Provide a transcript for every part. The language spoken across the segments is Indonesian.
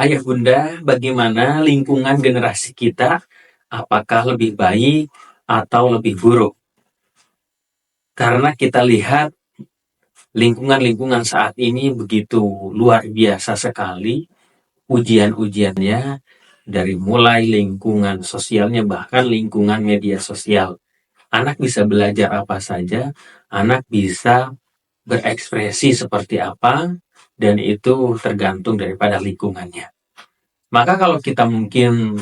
Ayah bunda, bagaimana lingkungan generasi kita? Apakah lebih baik atau lebih buruk? Karena kita lihat lingkungan-lingkungan saat ini begitu luar biasa sekali ujian-ujiannya, dari mulai lingkungan sosialnya bahkan lingkungan media sosial. Anak bisa belajar apa saja, anak bisa berekspresi seperti apa, dan itu tergantung daripada lingkungannya. Maka kalau kita mungkin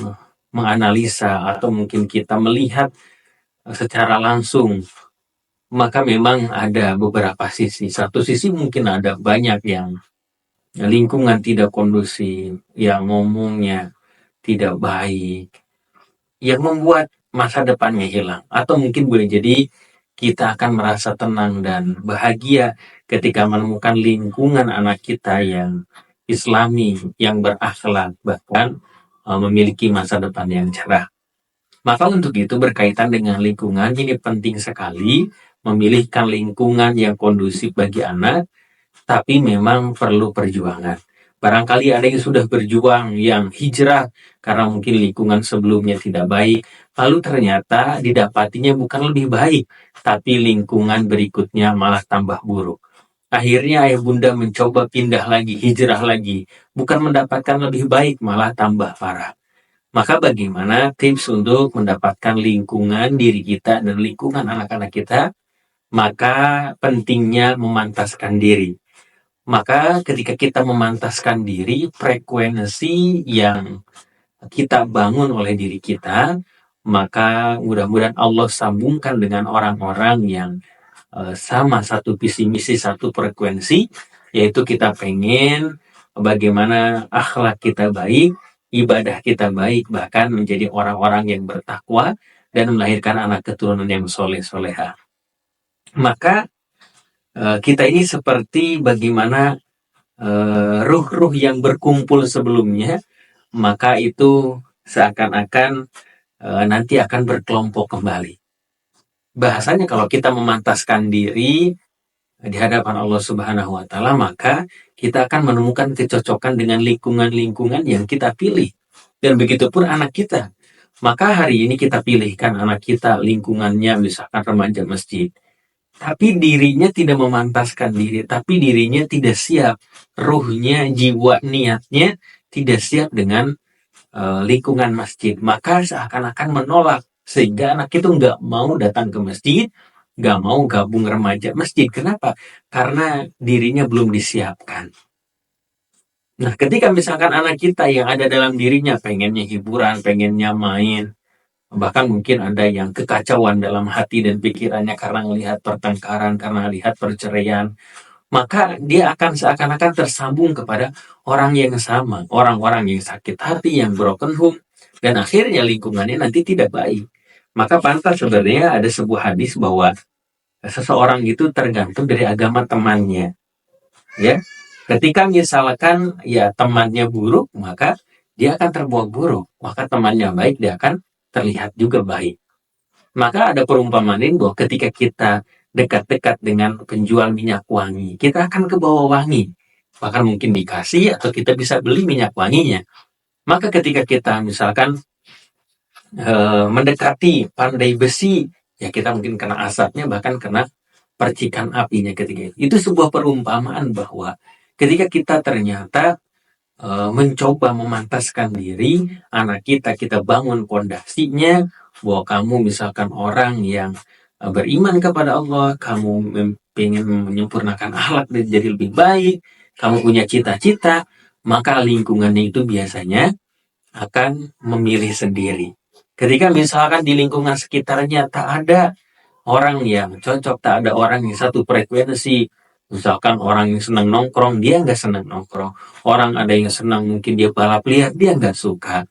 menganalisa atau mungkin kita melihat secara langsung, maka memang ada beberapa sisi. Satu sisi mungkin ada banyak yang lingkungan tidak kondusif, yang ngomongnya tidak baik, yang membuat masa depannya hilang. Atau mungkin boleh jadi kita akan merasa tenang dan bahagia ketika menemukan lingkungan anak kita yang islami, yang berakhlak, bahkan memiliki masa depan yang cerah. Maka untuk itu berkaitan dengan lingkungan, ini penting sekali memilihkan lingkungan yang kondusif bagi anak, tapi memang perlu perjuangan. Barangkali ada yang sudah berjuang, yang hijrah karena mungkin lingkungan sebelumnya tidak baik, lalu ternyata didapatinya bukan lebih baik, tapi lingkungan berikutnya malah tambah buruk. Akhirnya ayah bunda mencoba pindah lagi, hijrah lagi, bukan mendapatkan lebih baik, malah tambah parah. Maka bagaimana tips untuk mendapatkan lingkungan diri kita dan lingkungan anak-anak kita? Maka pentingnya memantaskan diri. Maka ketika kita memantaskan diri, frekuensi yang kita bangun oleh diri kita, maka mudah-mudahan Allah sambungkan dengan orang-orang yang sama satu visi misi, satu frekuensi, yaitu kita pengen bagaimana akhlak kita baik, ibadah kita baik, bahkan menjadi orang-orang yang bertakwa dan melahirkan anak keturunan yang soleh-soleha. Maka kita ini seperti bagaimana ruh-ruh yang berkumpul sebelumnya, maka itu seakan-akan nanti akan berkelompok kembali. Bahasanya kalau kita memantaskan diri di hadapan Allah Subhanahu wa taala, maka kita akan menemukan kecocokan dengan lingkungan-lingkungan yang kita pilih. Dan begitu pun anak kita. Maka hari ini kita pilihkan anak kita lingkungannya misalkan remaja masjid. Tapi dirinya tidak memantaskan diri, tapi dirinya tidak siap. Ruhnya, jiwa, niatnya tidak siap dengan lingkungan masjid. Maka seakan-akan menolak. Sehingga anak itu nggak mau datang ke masjid, nggak mau gabung remaja masjid. Kenapa? Karena dirinya belum disiapkan. Nah, ketika misalkan anak kita yang ada dalam dirinya pengennya hiburan, pengennya main, bahkan mungkin ada yang kekacauan dalam hati dan pikirannya karena melihat pertengkaran, karena melihat perceraian, maka dia akan seakan-akan tersambung kepada orang yang sama, orang-orang yang sakit hati, yang broken home, dan akhirnya lingkungannya nanti tidak baik. Maka pantas sebenarnya ada sebuah hadis bahwa seseorang itu tergantung dari agama temannya, ya. Ketika misalkan ya temannya buruk, maka dia akan terbawa buruk. Maka temannya baik, dia akan terlihat juga baik. Maka ada perumpamaan ini bahwa ketika kita dekat-dekat dengan penjual minyak wangi, kita akan ke bawah wangi. Bahkan mungkin dikasih atau kita bisa beli minyak wanginya. Maka ketika kita misalkan mendekati pandai besi, ya kita mungkin kena asapnya, bahkan kena percikan apinya ketika itu. Itu sebuah perumpamaan bahwa ketika kita ternyata mencoba memantaskan diri, anak kita bangun pondasinya, bahwa kamu misalkan orang yang beriman kepada Allah, kamu ingin menyempurnakan akhlak dan jadi lebih baik, kamu punya cita-cita, maka lingkungannya itu biasanya akan memilih sendiri. Ketika misalkan di lingkungan sekitarnya tak ada orang yang cocok, tak ada orang yang satu frekuensi, misalkan orang yang senang nongkrong, dia nggak senang nongkrong. Orang ada yang senang mungkin dia balap liar, dia nggak suka.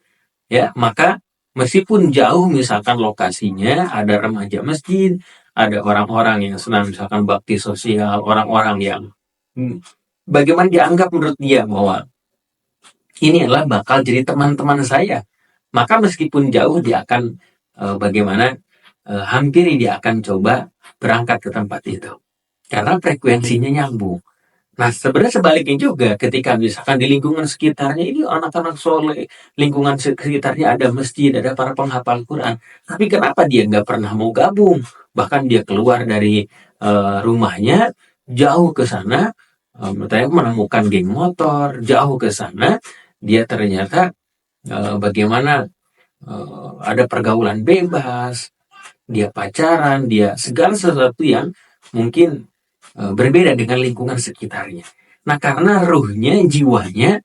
Ya, maka meskipun jauh misalkan lokasinya, ada remaja masjid, ada orang-orang yang senang misalkan bakti sosial, orang-orang yang bagaimana dianggap menurut dia bahwa ini adalah bakal jadi teman-teman saya. Maka meskipun jauh dia akan bagaimana hampir dia akan coba berangkat ke tempat itu. Karena frekuensinya nyambung. Nah, sebenarnya sebaliknya juga ketika misalkan di lingkungan sekitarnya ini anak-anak soleh, lingkungan sekitarnya ada masjid, ada para penghafal Quran, tapi kenapa dia nggak pernah mau gabung? Bahkan dia keluar dari rumahnya jauh ke sana, ternyata menemukan geng motor, jauh ke sana, dia ternyata bagaimana ada pergaulan bebas, dia pacaran, dia segala sesuatu yang mungkin berbeda dengan lingkungan sekitarnya. Nah, karena ruhnya, jiwanya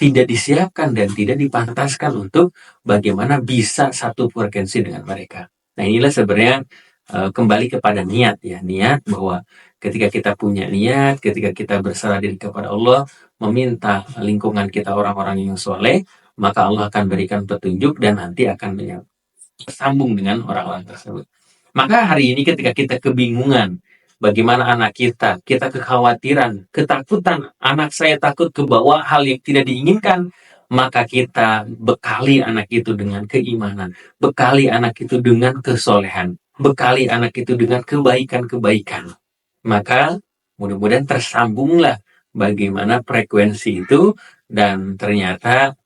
tidak disiapkan dan tidak dipantaskan untuk bagaimana bisa satu frekuensi dengan mereka. Nah, inilah sebenarnya kembali kepada niat ya, niat bahwa ketika kita punya niat, ketika kita berserah diri kepada Allah, meminta lingkungan kita orang-orang yang soleh, maka Allah akan berikan petunjuk dan nanti akan sambung dengan orang-orang tersebut. Maka hari ini ketika kita kebingungan, bagaimana anak kita kekhawatiran, ketakutan, anak saya takut ke bawah hal yang tidak diinginkan, maka kita bekali anak itu dengan keimanan, bekali anak itu dengan kesolehan, bekali anak itu dengan kebaikan-kebaikan. Maka mudah-mudahan tersambunglah bagaimana frekuensi itu dan ternyata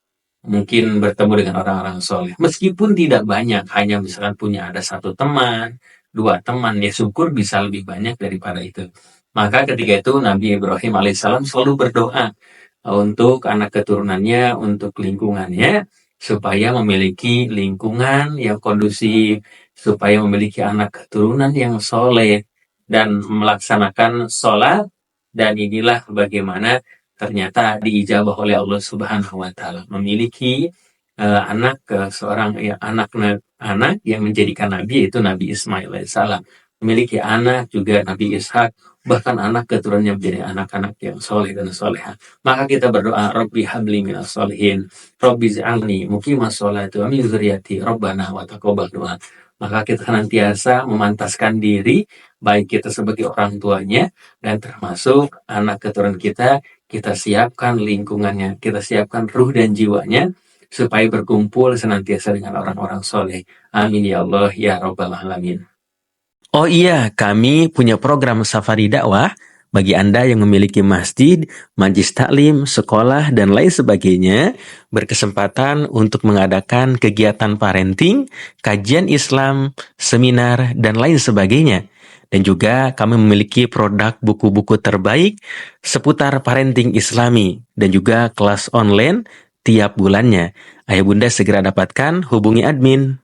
mungkin bertemu dengan orang-orang soleh. Meskipun tidak banyak, hanya misalkan punya ada satu teman, dua teman, ya syukur bisa lebih banyak daripada itu. Maka ketika itu Nabi Ibrahim alaihissalam selalu berdoa untuk anak keturunannya, untuk lingkungannya, supaya memiliki lingkungan yang kondusif, supaya memiliki anak keturunan yang soleh, dan melaksanakan sholat, dan inilah bagaimana ternyata diijabah oleh Allah Subhanahu wa taala, memiliki anak seorang ya, anak yang menjadikan nabi yaitu Nabi Ismail alaihissalam, memiliki anak juga Nabi Ishak, bahkan anak keturunannya menjadi anak-anak yang soleh dan soleha. Maka kita berdoa, Rabbi habli minas solihin, Rabbi z'alni muqimas sholati wa min dzurriyyati, Rabbana wa taqabbal doa. Maka kita senantiasa memantaskan diri, baik kita sebagai orang tuanya dan termasuk anak keturunan kita siapkan lingkungannya, kita siapkan ruh dan jiwanya supaya berkumpul senantiasa dengan orang-orang soleh. Amin ya Allah ya Rabbal Alamin. Oh iya, kami punya program safari dakwah bagi Anda yang memiliki masjid, majlis taklim, sekolah, dan lain sebagainya, berkesempatan untuk mengadakan kegiatan parenting, kajian Islam, seminar, dan lain sebagainya. Dan juga kami memiliki produk buku-buku terbaik seputar parenting Islami dan juga kelas online tiap bulannya. Ayo Bunda segera dapatkan, hubungi admin.